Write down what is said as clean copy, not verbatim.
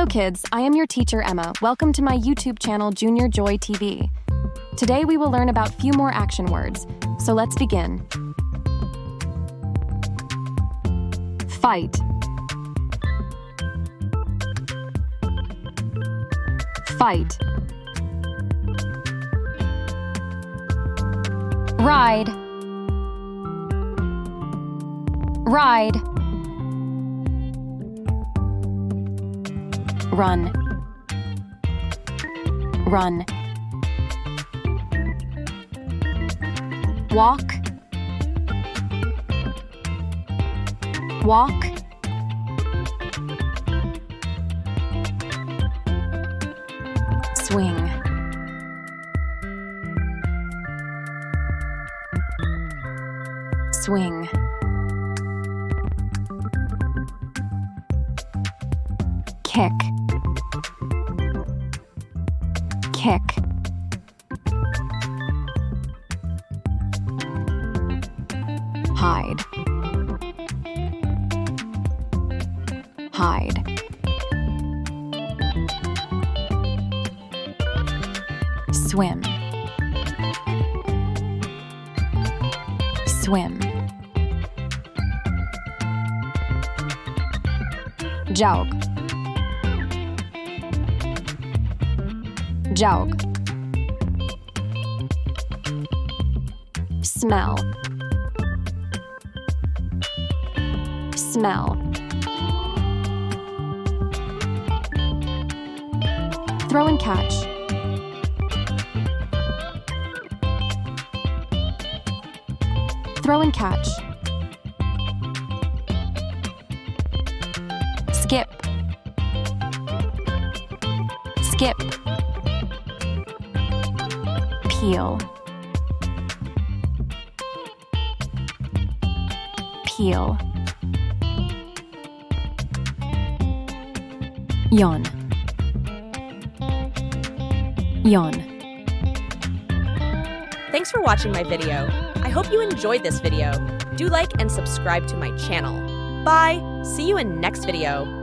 Hello kids, I am your teacher Emma. Welcome to my YouTube channel Junior Joy TV. Today we will learn about a few more action words, so let's begin. Fight. Fight. Ride. Ride. Run. Run. Walk. Walk. Swing. Swing. Kick. Kick. Hide. Hide. Swim. Swim. Jog. Jog. Smell. Smell. Throw and catch. Throw and catch. Skip. Skip. Peel. Peel. Yawn. Yawn. Thanks for watching my video. I hope you enjoyed this video. Do like and subscribe to my channel. Bye! See you in next video.